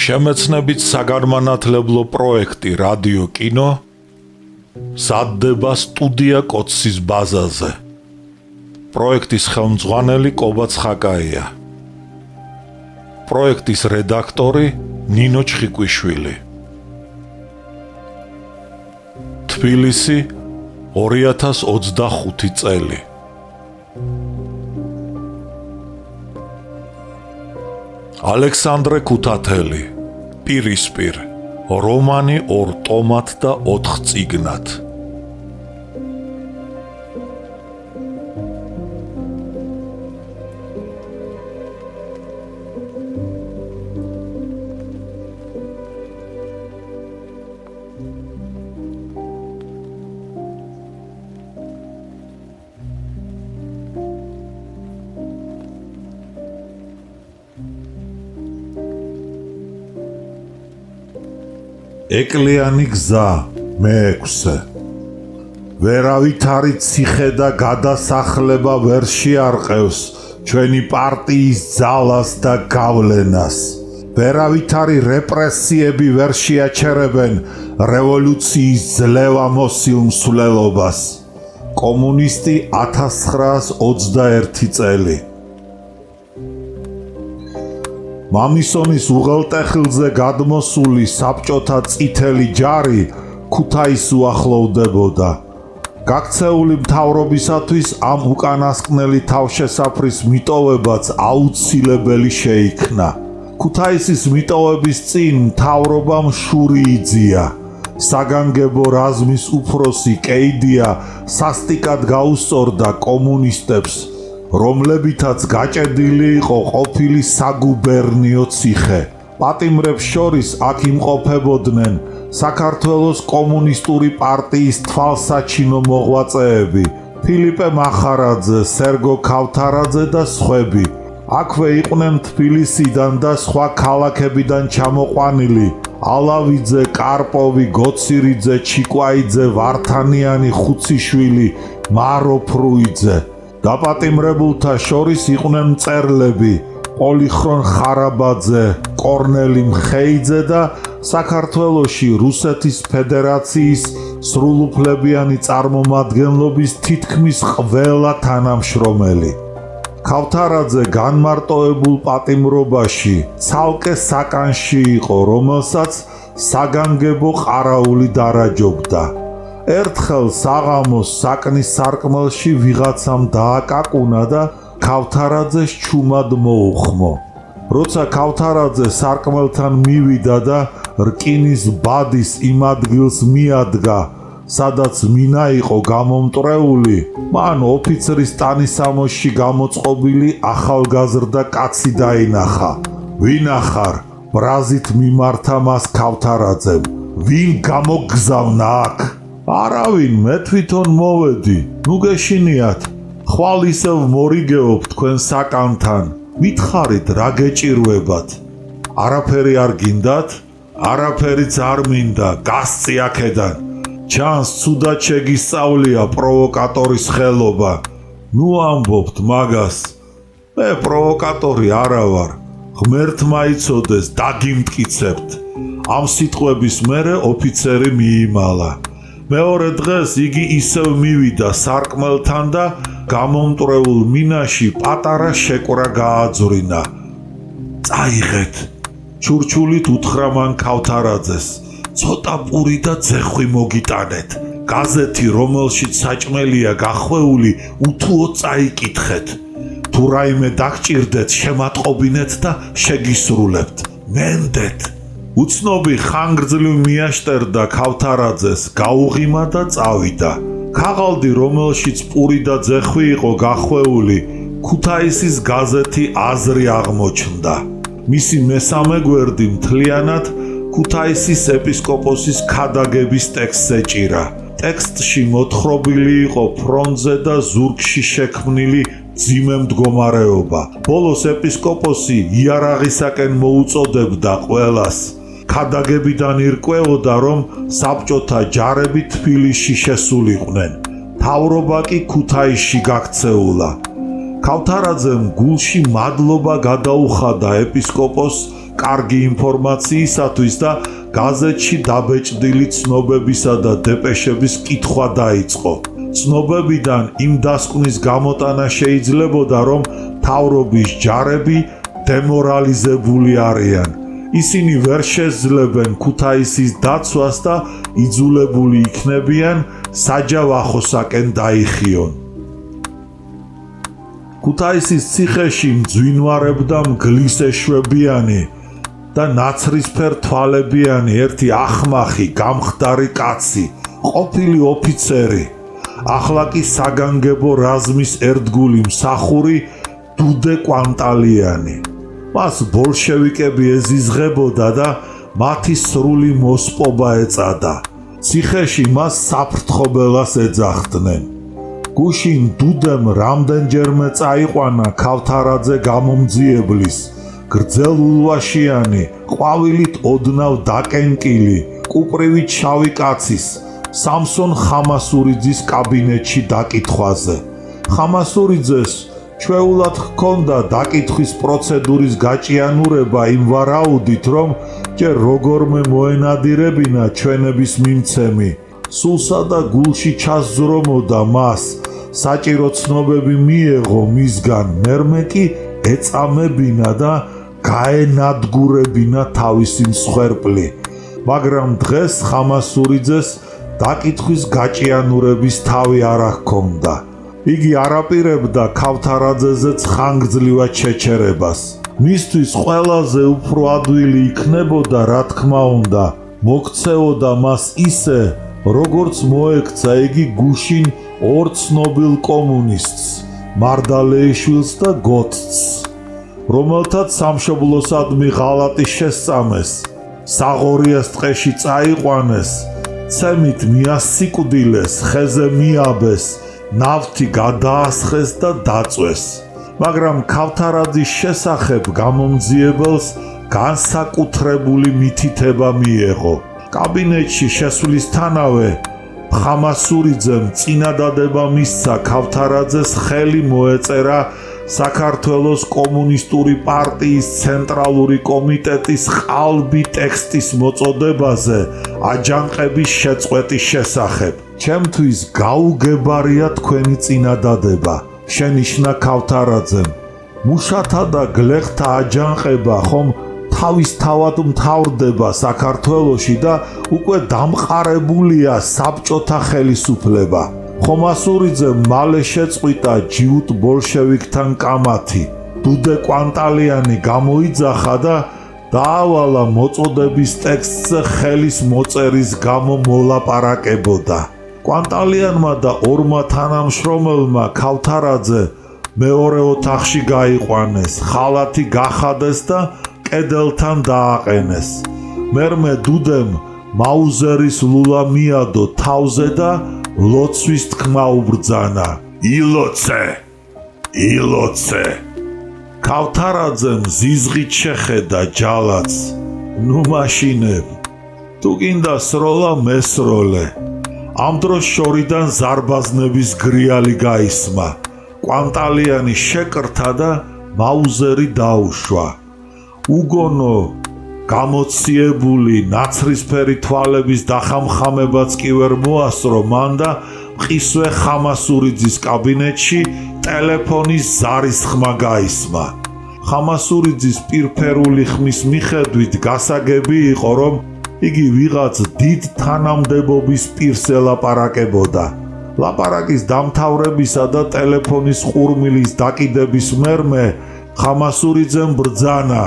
შემეცნებით საგანმანათლებლო პროექტი რადიო კინო სადდება სტუდია კოცის ბაზაზე. პროექტის ხელმძღვანელი კობა ცხაკაია. პროექტის რედაქტორი ნინო ჩხიკვიშვილი. თბილისი 2025 წელი. ალექსანდრე ქუთათელი, პირისპირ, რომანი 2 ტომად და 4 წიგნად. ეკლიანი გზა მე-6. ვერავითარი ციხე და გადასახლება ვერ შეარყევს ჩვენი პარტიის ძალას და გავლენას. ვერავითარი რეპრესიები ვერ შეაჩერებენ რევოლუციის ძლევამოსილ მსვლელობას. კომუნისტი 1921 წელი. მამისონის უღელტეხილზე გადმოსული საბჭოთა წითელი ჯარი ქუთაისს უახლოვდებოდა. გაქცეული მთავრობისათვის ამ უკანასკნელი თავშესაფრის მიტოვებაც აუცილებელი შეიქნა. ქუთაისის მიტოვების წინ მთავრობამ შური იძია. საგანგებო რაზმის უფროსი კეიდია სასტიკად გაუსწორდა კომუნისტებს, რომლებითაც გაჭედილი იყო ყოფილი საგუბერნიო ციხე. პატიმრებს შორის აქ იმყოფებოდნენ საქართველოს კომუნისტური პარტიის თვალსაჩინო მოღვაწეები, ფილიპე მახარაძე, სერგო ქავთარაძე და სხვები. აქვე იყვნენ თბილისიდან და სხვა ქალაქებიდან ჩამოყვანილი ალავიძე, კარპოვი, გოცირიძე, ჩიკვაიძე, ვართანიანი, ხუციშვილი, მარო ფრუიძე. დაპატიმრებულთა შორის იყვნენ მწერლები პოლიხრონ ხარაბაძე, კორნელი მხეიძე და საქართველოში რუსეთის ფედერაციის სრულუფლებიანი წარმომადგენლობის თითქმის ყველა თანამშრომელი. ქავთარაძე განმარტოებულ პატიმრობაში ცალკე საკანში იყო, რომელსაც საგანგებო ყარაული დარაჯობდა. ერთხელ საღამოს საკნის სარკმელში ვიღაცამ დააკაკუნა და ქავთარაძეს ჩუმად მოუხმო. როცა ქავთარაძე სარკმელთან მივიდა და რკინის ბადის იმ ადგილს მიადგა, სადაც მინა იყო გამომტრეული, მან ოფიცრის ტანისამოსში გამოწყობილი ახალგაზრდა კაცი დაინახა. ვინ ახარ? ბრაზით მიმართა მას ქავთარაძემ. ვინ გამოგგზავნა აქ? არავინ, მე თვითონ მოვედი. ნუ გეშინიათ. ხვალ ისევ მორიგეობ თქვენ საკანთან. მითხარით რა გეჭირვებათ? არაფერი არ გინდათ? არაფერიც არ მინდა, გასწი აქედან. ჩანს ცუდად შეგისწავლია პროვოკატორის ხელობა. ნუ ამბობთ მაგას. მე პროვოკატორი არა ვარ. ღმერთმა იცოდეს, დაგიმტკიცებთ. ამ სიტყვების მერე ოფიცერი მიიმალა. მეორე დღეს იგი ისევ მივიდა სარკმელთან და გამომტრეულ მინაში პატარა შეკვრა გააძვრინა. წაიღეთ. ჩურჩულით უთხრა მან ქავთარაძეს. ცოტა პური და ძეხვი მოგიტანეთ. გაზეთი, რომელშიც საჭმელია გახვეული, უთუოდ წაიკითხეთ. თუ რაიმე დაგჭირდეთ, შემატყობინეთ და შეგისრულებთ. მენდეთ. უცნობი ხანგრძლივ მიაშტერდა ქავთარაძეს, გაუღიმა და წავიდა. ქაღალდი, რომელშიც პური და ძეხვი იყო გახვეული, ქუთაისის გაზეთი აზრი აღმოჩნდა. მისი მესამე გვერდი მთლიანად ქუთაისის ეპისკოპოსის ქადაგების ტექსტს ეჭირა. ტექსტში მოთხრობილი იყო ფრონტზე და ზურგში შექმნილი ძიმე მდგომარეობა. ბოლოს ეპისკოპოსი იარაღისაკენ მოუწოდებდა ყველას. ქადაგებიდან ირკვეოდა, რომ საბჭოთა ჯარები თბილისში შესულიყვნენ. მთავრობა კი ქუთაისში გაქცეულა. ქავთარაძემ გულში მადლობა გადაუხადა ეპისკოპოსს კარგი ინფორმაციისათვის და გაზეთში დაბეჭდილი ცნობებისა და დეპეშების კითხვა დაიწყო. ცნობებიდან იმ დასკვნის გამოტანა შეიძლებოდა, რომ მთავრობის ჯარები დემორალიზებული არიან. ისინი ვერ შეძლებენ ქუთაისის დაცვას და იძულებული იქნებიან საჯავახოსაკენ დაიხიონ. ქუთაისის ციხეში მძვინვარებდა მგლის ეშვებიანი და ნაცრისფერ თვალებიანი ერთი ახმახი გამხდარი კაცი, ყოფილი ოფიცერი, ახლა კი საგანგებო რაზმის ერთგული მსახური დუდე კვანტალიანი. მას ბოლშევიკები ეზიზღებოდა და მათი სრული მოსპობა ეწადა. ციხეში მას საფრთხობელას ეძახდნენ. გუშინ დუდემ რამდენჯერმე წაიყვანა ქავთარაძე გამომძიებლის, გრძელულვაშიანი, ყვავილით ოდნავ დაკენკილი, კუპრივით შავი კაცის, სამსონ ხამასურიძის კაბინეტში დაკითხვაზე. ხამასურიძეს ჩვეულად ჰქონდა დაკითხვის პროცედურის გაჭიანურება იმ ვარაუდით, რომ ჯერ როგორმე მოენადირებინა ჩვენების მიმცემი, სულსა და გულში ჩასძრომოდა მას, საჭირო ცნობები მიეღო მისგან, მერმე კი ეწამებინა და გაენადგურებინა თავისი მსხვერპლი. მაგრამ დღეს ხამასურიძეს დაკითხვის გაჭიანურების თავი არ ჰქონდა. იგი არაპირებდა ქავთარაძეზეც ხანგრძლივად შეჩერებას. მისთვის ყველაზე უფრო ადვილი იქნებოდა, რა თქმა უნდა, მოქცეოდა მას ისე, როგორც მოექცა იგი გუშინ ორ ცნობილ კომუნისტს, მარდალეიშვილს და გოთცს, რომელთაც სამშობლოსადმი ღალატი შესწამეს, საღორიას ტყეში წაიყვანეს, ცემით მიასიკვდილეს, ხეზე მიაბეს, ნავთი გადაასხეს და დაწვეს. მაგრამ ქავთარაძის შესახებ გამომძიებელს განსაკუთრებული მითითება მიეღო. კაბინეტში შესვლისთანავე ხამასურიძემ წინადადება მისცა ქავთარაძეს ხელი მოეწერა საქართველოს კომუნისტური პარტიის ცენტრალური კომიტეტის ყალბი ტექსტის მოწოდებაზე აჯანყების შეწყვეტის შესახებ. ჩემთვის გაუგებარია თქვენი წინადადება, შენიშნა ქავთარაძემ. მუშათა და გლეხთა აჯანყება ხომ თავისთავად მთავრდება საქართველოში და უკვე დამყარებულია საბჭოთა ხელისუფლება. ხომასურიძემ მალე შეწყვიტა ჯიუტ ბოლშევიკთან კამათი. დუდე კვანტალიანი გამოიძახა და დაავალა მოწოდების ტექსტზე ხელის მოწერის გამო მოლაპარაკებოდა. კვანტალიანმა და ორმა თანამშრომელმა ქავთარაძე მეორე ოთახში გაიყვანეს, ხალათი გახადეს და კედელთან დააყენეს. მერმე დუდემ მაუზერის ლულა მიადო თავზე და ლოცვის თქმა უბრძანა. ილოცე! ილოცე! ქავთარაძემ ზიზღით შეხედა ჯალათს. ნუ მაშინებ, თუ გინდა სროლა მესროლე. ამ დროს შორიდან ზარბაზნების გრიალი გაისმა. კვანტალიანი შეკრთა და მაუზერი დაუშვა. უგონო გამოციებული ნაცრისფერი თვალების დახამხამებაც კი ვერ მოასწრო მან და მყისვე ხამასურიძის კაბინეტში ტელეფონის ზარის ხმა გაისმა. ხამასურიძის პირფერული ხმის მიხედვით გასაგები იყო, რომ იგი ვიღაც დიდ თანამდებობის პირს ელაპარაკებოდა. ლაპარაკის დამთავრებისა და ტელეფონის ყურმილის დაკიდების მერმე ხამასურიძემ ბრძანა.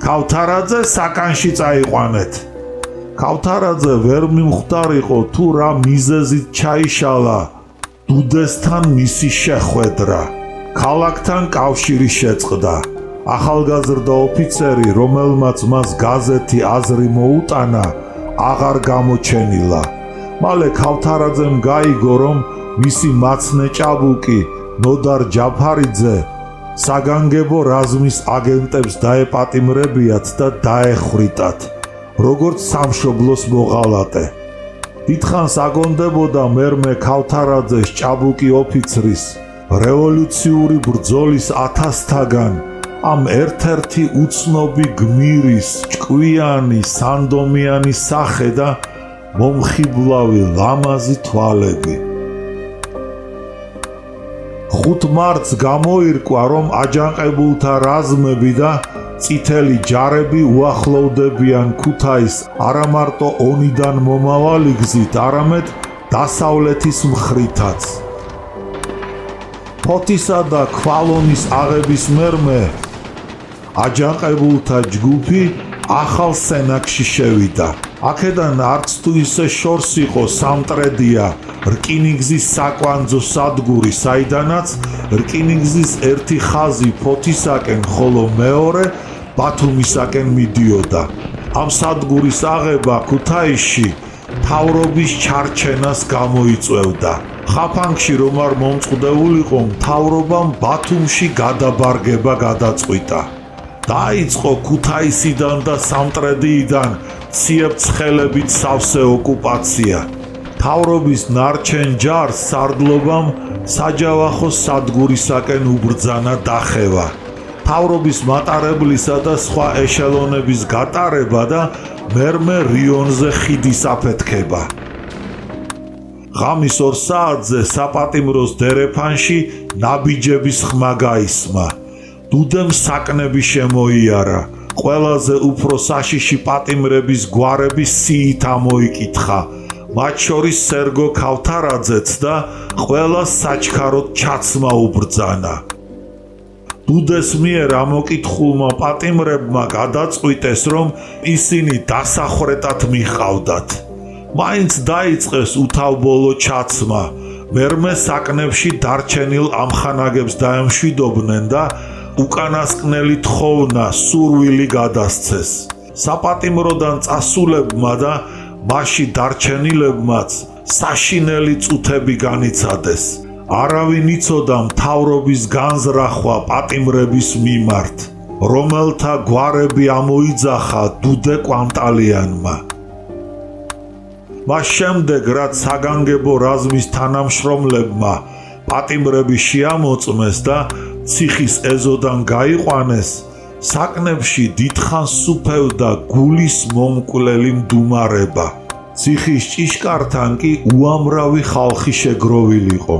ქავთარაძე საკანში წაიყვანეთ. ქავთარაძე ვერ მიმხვდარიყო თუ რა მიზეზით ჩაიშალა დუდესთან მისი შეხვედრა. ქალაქთან კავშირი შეწყდა. ახალგაზრდა ოფიცერი, რომელმაც მას გაზეთი აზრი მოუტანა, აღარ გამოჩენილა. მალე ქავთარაძემ გაიგო, რომ მისი მაცნე ჭაბუკი ნოდარ ჯაფარიძე საგანგებო რაზმის აგენტებს დაეპატიმრებიათ და დაეხრიტათ, როგორც სამშობლოს მოღალატე. დიდხანს აგონდებოდა მერმე ქავთარაძეს ჭაბუკი ოფიცრის რევოლუციური ბრძოლის 1000-თაგან ამ ერთ-ერთი უცნობი გმირის ჭკვიანი სანდომიანი სახე და მომხიბლავი ლამაზი თვალები. 5 მარტს გამოირკვა, რომ აჯანყებულთა რაზმები და წითელი ჯარები უახლოვდებიან ქუთაისს არა მარტო ონიდან მომავალი გზით, არამედ დასავლეთის მხრითაც. ფოთისა და ქვალონის აღების მერმე აჯანყებულთა ჯგუფი ახალ სენაკში შევიდა. აქედან არც თუ ისე შორს იყო სამტრედია რკინიგზის საკვანძო სადგური, საიდანაც რკინიგზის ერთი ხაზი ფოთისაკენ, ხოლო მეორე ბათუმისაკენ მიდიოდა. ამ სადგურის აღება ქუთაისში მთავრობის ჩარჩენას გამოიწვევდა. ხაფანგში რომ არ მომწყდებულიყო, მთავრობამ ბათუმში გადაბარგება გადაწყვიტა. დაიწყო ქუთაისიდან და სამტრედიიდან ციებ-ცხელებით სავსე ოკუპაცია. მთავრობის ნარჩენ ჯარს სარდლობამ საჯავახო სადგურისაკენ უბრძანა დახევა. მთავრობის მატარებლისა და სხვა ეშელონების გატარება და მერმე რიონზე ხიდის აფეთქება. ღამის 2 საათზე საპატიმროს დერეფანში ნაბიჯების ხმა გაისმა. დუდემ საკნები შემოიარა. ყველაზე უფრო საშიში პატიმრების გვარების სიით ამოიკითხა. მათ შორის სერგო ქავთარაძეც და ყველა საჩქაროდ ჩაცმა უბრძანა. დუდეს მიერ ამოკითხულმა პატიმრებმა გადაწყვიტეს, რომ ისინი დასახრეტად მიყავდათ. მაინც დაიწყეს უთავბოლო ჩაცმა. მერმე საკნებში დარჩენილ ამხანაგებს დაემშვიდობდნენ და უკანასკნელი თხოვნა სურვილი გადასცეს. საპატიმროდან წასულებმა და მასში დარჩენილებმაც საშინელი წუთები განიცადეს. არავინ იცოდა მთავრობის განზრახვა პატიმრების მიმართ, რომელთა გვარები ამოიძახა დუდე კვანტალიანმა. მას შემდეგ, რაც საგანგებო რაზმის თანამშრომლებმა პატიმრები შეამოწმეს და ციხის ეზოდან გაიყვანეს, საკნებში დიდხანს სუფევდა გულის მომკვლელი მდუმარება. ციხის ჭიშკართან კი უამრავი ხალხი შეგროვილიყო.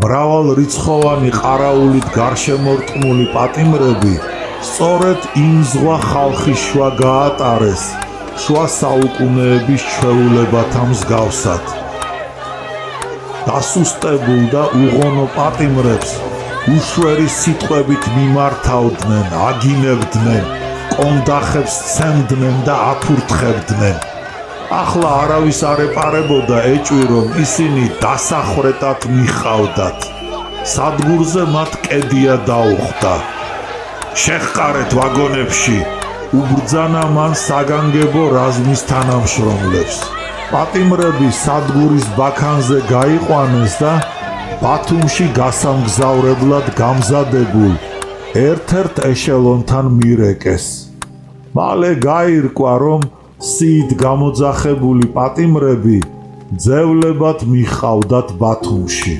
მრავალრიცხოვანი ყარაულით გარშემორტყმული პატიმრები სწორედ იმ ზღვა ხალხის შუა გაატარეს შუა საუკუნეების ჩვეულებათა მსგავსად. დასუსტებულ და უღონო პატიმრებს უშვერი სიტყვებით მიმართავდნენ, აგინებდნენ, კონდახებს სცემდნენ და აფურთხებდნენ. ახლა არავის არ ეპარებოდა ეჭვი, რომ ისინი დასახრეტად მიყავდათ. სადგურზე მათ კედია დაუხდა. შეხყარეთ ვაგონებში, უბრძანა მან საგანგებო რაზმის თანამშრომლებს. პატიმრები სადგურის ბაქანზე გაიყვანეს და ბათუმში გასამგზავრებლად გამზადებულ ერთ-ერთ ეშელონთან მირეკეს. მალე გაირკვა, რომ სიით გამოძახებული პატიმრები ძევლებად მიყავდათ ბათუმში.